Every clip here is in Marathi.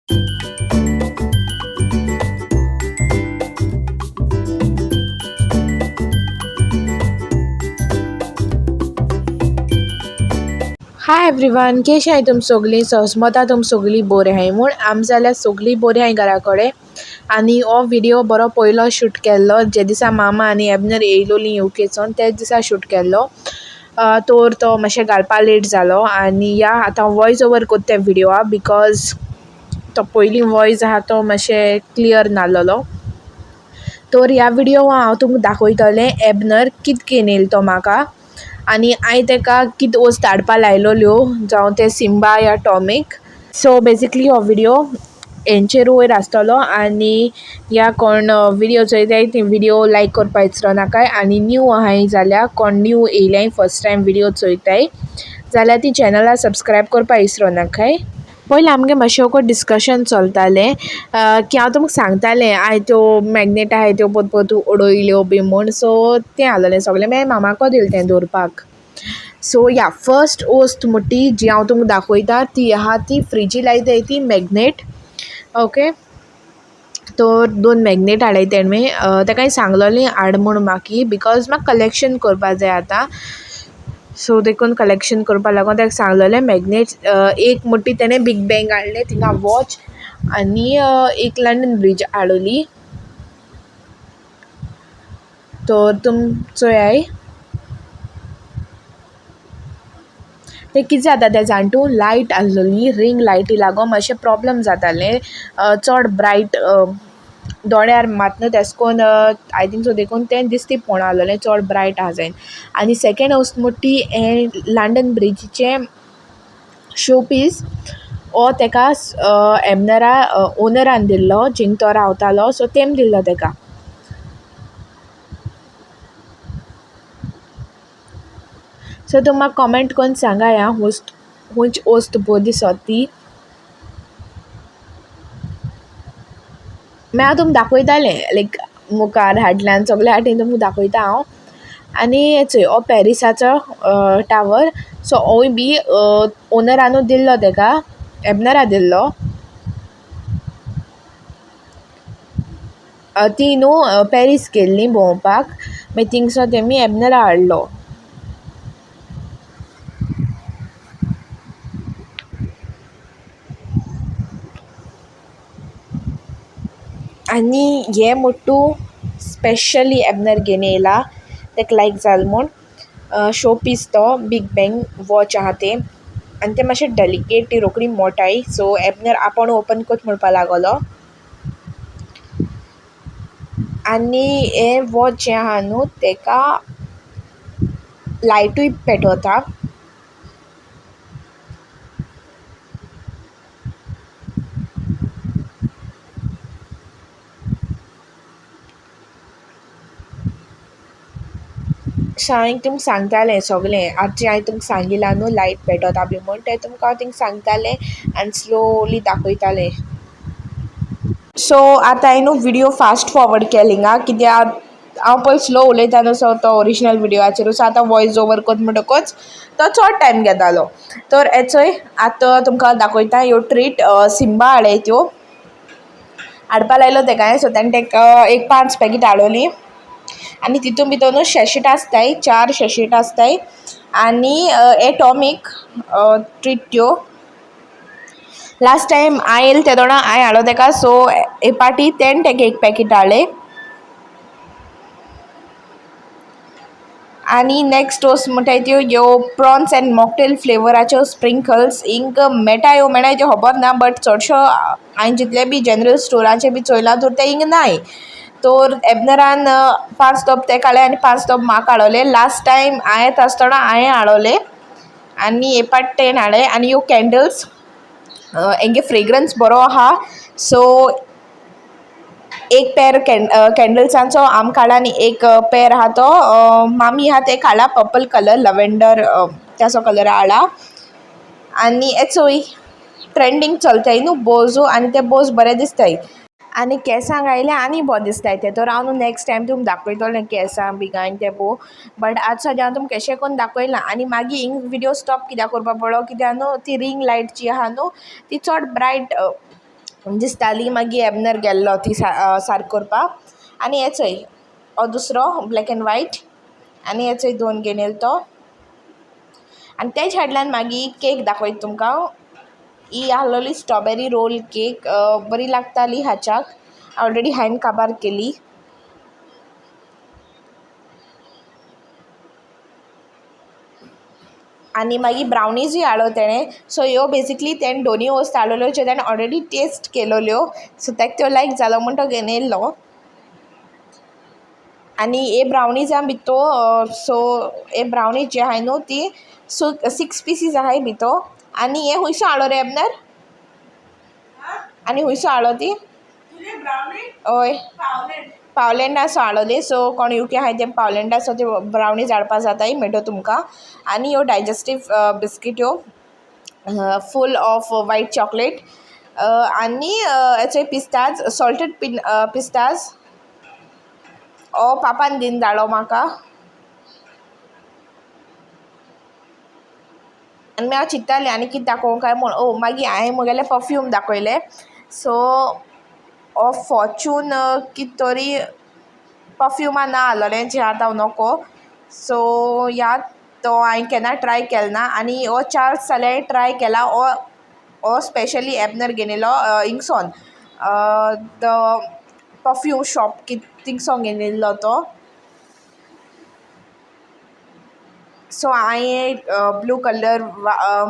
हाय एवरीवन, केशी हाय तुम सगळीं? सहस्मता तुम सगळीं बरी हाय म्हूण आमी जाल्यार सगळीं बरी हाय घरा कडेन. आनी हो व्हिडिओ बरो पयलो शूट केल्लो जे दिसा मामा आनी एबनर येयलोलीं यूकेसून तेच दिसा शूट केल्लो. तर तो मातशें घालपा लेट जालो आनी या आतां वॉयस ओवर कोत्ता त्या व्हिडिओआ बिकॉज तो पयलीं वॉयस आहा तो मातशें क्लियर नाहलोलो. तर ह्या व्हिडिओ हांव तुमकां दाखयतलें एबनर कित घेवन येयलो तो म्हाका आनी हांवें ताका कित वस्त हाडपा लायलोल्यो जावं ते सिम्बा या टॉमीक. सो बेजिकली हो व्हिडिओ हेंचेर वयर आसतलो आनी ह्या कोण व्हिडिओ चोयताय ती व्हिडिओ लायक करपा विसरो नाकाय आनी न्यू आहाय जाल्यार कोण न्यू येयल्याय फर्स्ट टायम व्हिडिओ चोयताय जाल्यार ती चॅनला सबस्क्रायब करपा विसरो नाकाय. पयलीं आमगे मातशें वोको डिस्कशन चलतालें की हांव तुमकां सांगतालें आय त्यो मॅग्नेट आहाय त्यो पोतू उडोयल्यो बी म्हूण. सो तें आहलोलें सगलें मागीर मामाको दिलें तें दवरपाक. सो या फर्स्ट वस्त म्हणटी जी हांव तुमकां दाखयता ती आहा ती फ्रिजी लायताय ती मॅग्नेट. ओके, तर 2 मॅग्नेट हाडय तेणें ताका हांवें सांगलोलें हाड म्हूण म्हाकी बिकॉज म्हाका कलेक्शन करपा जाय आतां. सो देखून कलेक्शन करपा लागून ताका सांगलोलें मॅग्नेट. एक म्हणटी तेणें बीग बँग हाडलें थिंगा वॉच आनी एक लंडन ब्रीज हाडोली. तर तुम चोयाय तें कितें जाता तें जाणटू लायट आहलोली रिंग लायटी लागोन मातशें प्रॉब्लम जातालें. चड ब्रायट दोळ्यार मातना तेश कोन आय थिंक सो देखून तें दिसती पोण आहलोलें चड ब्रायट आहा जायन. आनी सेकेंड वस्त म्हणटी हें लंडन ब्रिजीचें शो पीस हो ताका एबनरा ओनरान दिल्लो जिंग तो रावतालो. सो तेम दिल्लो ताका. सो तुम म्हाका कॉमेंट करून सांगाय आं खंयच वस्त बरी दिसत ती. मागीर हांव तुमकां दाखयतालें लायक मुखार हाडल्यान सगल्या हाटीन तुमकां दाखयता हांव. आनी चोय हो पॅरिसाचो टावर. सो होय बी ओनरानूच दिल्लो ताका, एबनरा दिल्लो. ती न्हू पॅरीस गेल्लीं भोंवपाक मागीर थिंगसोन तेमी एबनरा हाडलो. आनी हें म्हणटू स्पेशली एबनर घेवन येयला ताका लायक जाल म्हूण. शो पीस तो बीग बँग वॉच आहा तें आनी तें मातशें डेलिकेट ती रोखडी मोटाय. सो एबनर आपूण ओपन कोत म्हणपा लागोलो. आनी हें वॉच जें आहा न्हू ताका लायटूय पेटोता. सो हांवें तुमकां सांगतालें सगलें आतां हांवें तुमकां सांगिलां न्हू लायट पेटोता बी म्हूण तें तुमकां हांव थिंगां सांगतालें आनी स्लोली दाखयतालें. सो आतां हांवें न्हू व्हिडिओ फास्ट फॉवर्ड केला हिंगा कित्याक हांव पयलीं स्लो उलयता न्हू. सो तो ओरिजिनल व्हिडिओचेर सो आतां वॉयस ओवर कोत म्हणटकूच तो चड टायम घेतालो. तर हे चोय आतां तुमकां दाखयता ह्यो ट्रीट सिम्बा हाडय त्यो हाडपा लायलो ताका हांवें. सो ताणें ताका एक 5 पॅकेट हाडोलीं आनी तितून भितर न्हू सॅशेट आसताय 4 सॅशेट आसताय. आनी टॉमीक ट्रीट त्यो लास्ट टायम हांवें येयलें तेदोणा हांवें हाडलो ताका. सो हे पाटी तेणें ताका एक पॅकेट हाडलें. आनी नॅक्स्ट वस्त म्हणटाय त्यो ह्यो प्रॉन्स एंड मॉकटेल फ्लेवराच्यो स्प्रिंकल्स हिंग मेळटाय ह्यो मेळनाय त्यो खबर ना. बट चडश्यो हांवें जितले बी जनरल स्टोराचेर बी चोयलां तर ते हिंग नाय. तर एबनरान 5 टॉप ताका हाडले आनी 5 टॉप म्हाका हाडोले. लास्ट टायम हांवें येता आसतना हांवें हाडोले आनी हे पाट तेणें हाडले. आनी ह्यो कॅन्डल्स हेंगे फ्रेग्रन्स बरो आहा. सो एक पेर कॅन्डल्सांचो आमकां हाडला आनी एक पेर आहा तो मामी आहा तेका हाडला पर्पल कलर लॅव्हेंडर त्याचो कलर हाडला. आनी हे चोय ट्रेंडींग चलताय न्हू बोजू आनी ते बोज बरे दिसताय. आनी केंसांक आयले आनी बरो दिसताय ते. तर हांव न्हू नॅक्स्ट टायम तुमकां दाखयतलें केंसां बी गायन ते पळोवन. बट आतां सद्या हांव तुमकां केशें कोन्न दाखयलां आनी मागीर हिंग व्हिडिओ स्टॉप कित्याक करपा पडलो कित्याक न्हू ती रिंग लायट जी आहा न्हू ती चड ब्रायट दिसताली मागीर एबनर गेल्लो ती सारक करपाक आनी हे चोय हो दुसरो ब्लॅक एंड वायट आनी हे चोय 2 घेवन येयलो तो आनी तेच हाडल्यान मागीर केक दाखयता तुमकां ही आहलोली स्ट्रॉबेरी रोल केक बरी लागताली हाच्याक ऑलरेडी हांवें काबार केली आनी मागीर ब्रावनीजूय हाडलो तेणें सो ह्यो बेजिकली तेणें दोनी वस्त हाडलेल्यो ज्यो ताणें ऑलरेडी टेस्ट केलोल्यो सो ताका त्यो लायक जालो म्हूण तो घेवन येयल्लो आनी हे ब्रावनीजा भितर सो हे ब्रावनीज जे आहाय न्हू ती 6 पीसीस आहाय भितर आनी हे खुंयसो हाडलो रे एबनर आनी खुंयसो हाडलो ती हय पावलँडासो हाडलोली सो कोण यूके आहाय ते पावलँडासो त्यो ब्रावनीज हाडपा जाताय मेळटो तुमकां आनी ह्यो डायजेस्टीव बिस्कीट ह्यो फूल ऑफ वायट चॉकलेट आनी हेचे पिस्ताज सॉल्टेड पिस्ताज हो पापान दीन धाडलो म्हाका आनी हांव चिंत्तालें आनी कितें दाखोवं काय म्हूण मागीर हांवें म्हगेलें परफ्यूम दाखयलें सो हो फॉर्च्यून कितें तरी परफ्युमा ना आहलोलें जें आतां हांव नोको सो ह्या तो हांवें केन्ना ट्राय केलो ना आनी हो चार्ल्स जाल्यार ट्राय केला हो स्पेशली एबनर घेवन येयलो हिंगसोन द परफ्यूम शॉप थिंगसोन घेवन येयल्लो तो सो हांवें ब्लू कलर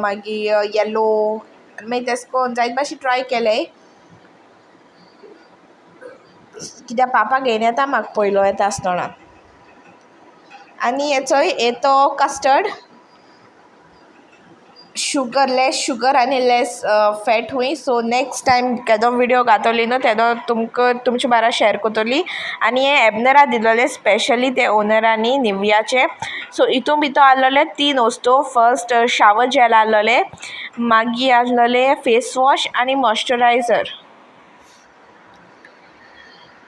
मागीर येलो मागीर तेश कोन्न जायत भाशेन ट्राय केलें कित्याक पापा घेवन येता म्हाका पयलो येता आसतना आनी हे चोय हे तो कस्टर्ड शुगर लेस शुगर आनी लेस फॅट हूंय सो नेक्स्ट टायम केदो विडियो घातोली न्हू तेदो तुमकां तुमचे बारा शेअर कोत्तोली आनी हे एबनरा दिलोले स्पेशली ते ओनरांनी निवियाचे सो हितून भितर आहलोले 3 वस्तू फर्स्ट शावर जॅल आहलोले मागीर आहलोले फेस वॉश आनी मॉइश्चरायझर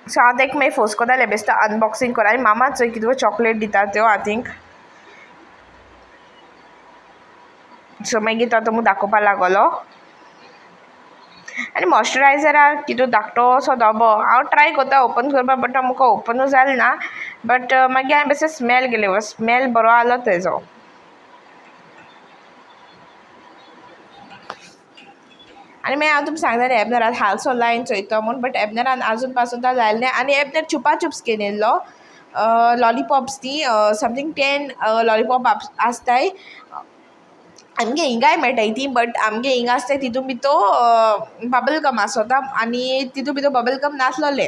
सो हांव ताका मागीर फोर्स कोत्तालें बेश्टो अनबॉक्सींग कोर आनी मामा चोय कितें चॉकलेट दिता त्यो आय थिंक सो मागीर तो तुमकां दाखोवपा लागलो आनी मॉइश्चरायझराक कितें धाकटो असो धबो हांव ट्राय कोत्ता ओपन करपा बट म्हाका ओपनूच जालें ना बट मागीर हांवें बेश्टें स्मेल केलें स्मेल बरो आहलो तेजो आनी मागीर हांव तुमकां सांगतालें एबनरान हालसो लायन चोयतो म्हूण बट एबनरान आजून पासून तो जालें ना आनी एबनर चुपा चुप्स घेवन येयल्लो लॉलिपॉप्स ती समथींग 10 लॉलिपॉप आसताय आमगे हिंगाय मेळटाय ती बट आमगे हिंगा आसताय तितून भितर बबल गम आसोता आनी तितून भितर बबल गम नासलोले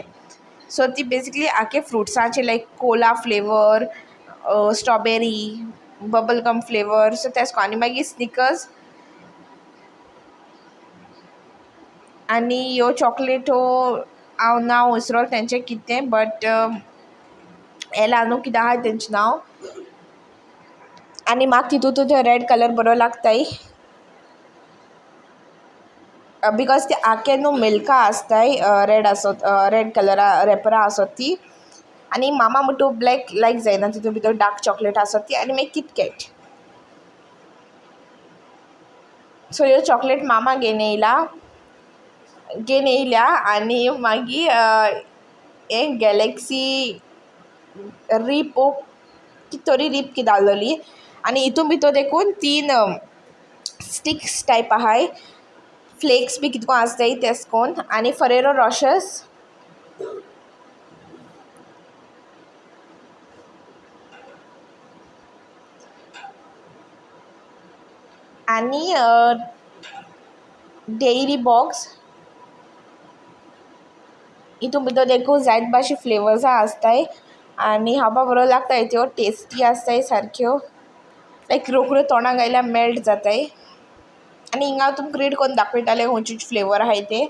सो ती बेजिकली आखे फ्रुट्साचे like cola flavour strawberry bubble gum flavour so तेश को आनी मागीर स्निकर्स आनी ह्यो चॉकलेटो हांव नांव विसरोल तेंचें कितें बट एला न्हू कितें आहा तेंचें नांव आनी म्हाका तितून तो रेड कलर बरो लागताय बिकॉज ती आखे न्हू मिल्का आसताय रेड कलरा रेपरा आसत ती आनी मामा म्हणटू ब्लॅक लायक जायना तितून भितर डार्क चॉकलेट आसत ती आनी मागीर किटकॅट सो ह्यो चॉकलेट मामा घेवन येयल्या आनी मागीर हे गॅलेक्सी रीप कितें तरी रीप कितें आहलोली आनी हितून भितर देखून 3 स्टिक्स टायप आहाय फ्लेक्स बी कितको आसताय तेश कोन्न आनी फरेरो रॉशर्स आनी डेयरी बॉक्स हितून भितर देखून जायत भाशे फ्लेवर्सां आसताय आनी खावपा बरो लागताय त्यो टेस्टी आसताय सारक्यो लायक रोखड्यो तोंडाक घायल्यार मेल्ट जाताय आनी हिंगा हांव तुमकां रीड कोन्न दाखयतालें खंयचे फ्लेवर आहाय ते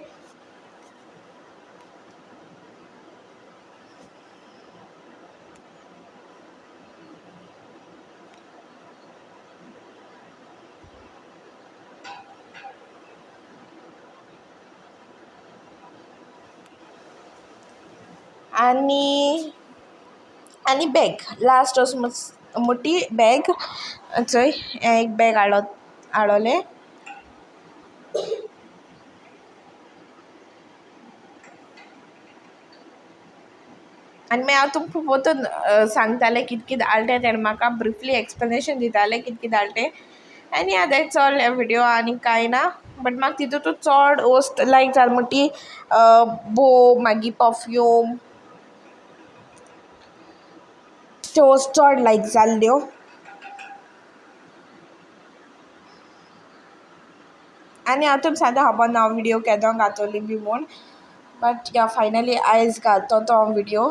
आनी बॅग लास्ट मोठी बॅग चोय हें एक बॅग हाडोलें आनी मागीर हांव तुमकां पोतून सांगतालें कितें कितें आलतें तेणें म्हाका ब्रिफली एक्सप्लेनेशन दितालें कितें कितें आलतें आनी दॅट्स ऑल विडियो आनी कांय ना बट म्हाका तितूंतू चड वस्त लायक जाल म्हणटा ती बो मागीर परफ्यूम त्यो वस्त चड लायक जाल्ल्यो आनी हांव तुमकां सांगता खबर ना हांव विडियो केदो घातोली बी म्हूण बट या फायनली आयज घालतो तो हांव विडियो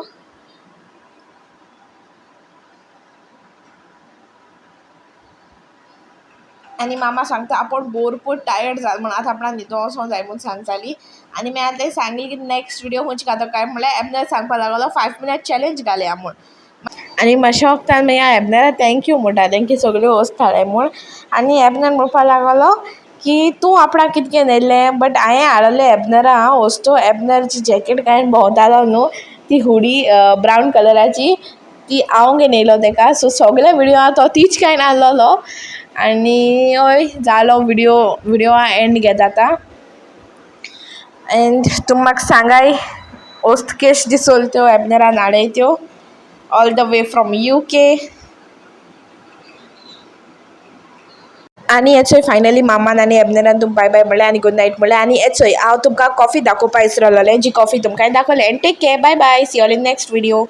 आनी मामा सांगता आपूण भरपूर टायर्ड जाल म्हण आतां आपणाक न्हिदो वचों जाय म्हूण सांगताली आनी मागीर आतां सांगली की नॅक्स्ट विडियो खंयची घालता काय म्हणल्यार एबनर सांगपा लागलो 5 मिनट चॅलेंज घालया म्हूण आनी मातशे वक्तान मागीर हांव एबनरा थँक्यू म्हणटालें की सगल्यो वस्त हाडले म्हूण आनी एबनर म्हणपा लागलो की तूं आपणाक कितें कितें व्हेल्लें बट हांवें हाडलें एबनरा वस्तू एबनरची जॅकेट घालून भोंवतालो न्हू ती हुडी ब्रावन कलराची ती हांव घेवन येयलो ताका सो सगळे विडियो तो तीच कांय आहलोलो आनी हय जालो विडियो एंड घेता आतां एंड तुमी म्हाका सांगाय वस्त केश दिसोल त्यो एबनरान हाडय त्यो all the way from UK आनी हेचोय फायनली मामान आनी एबनरान तुमकां बाय बाय म्हणलें आनी गूड नायट म्हणलें आनी हेचोय हांव तुमकां कॉफी दाखोवपा विसरलोलें जी कॉफी तुमकां दाखयलें and take care bye bye see all in next video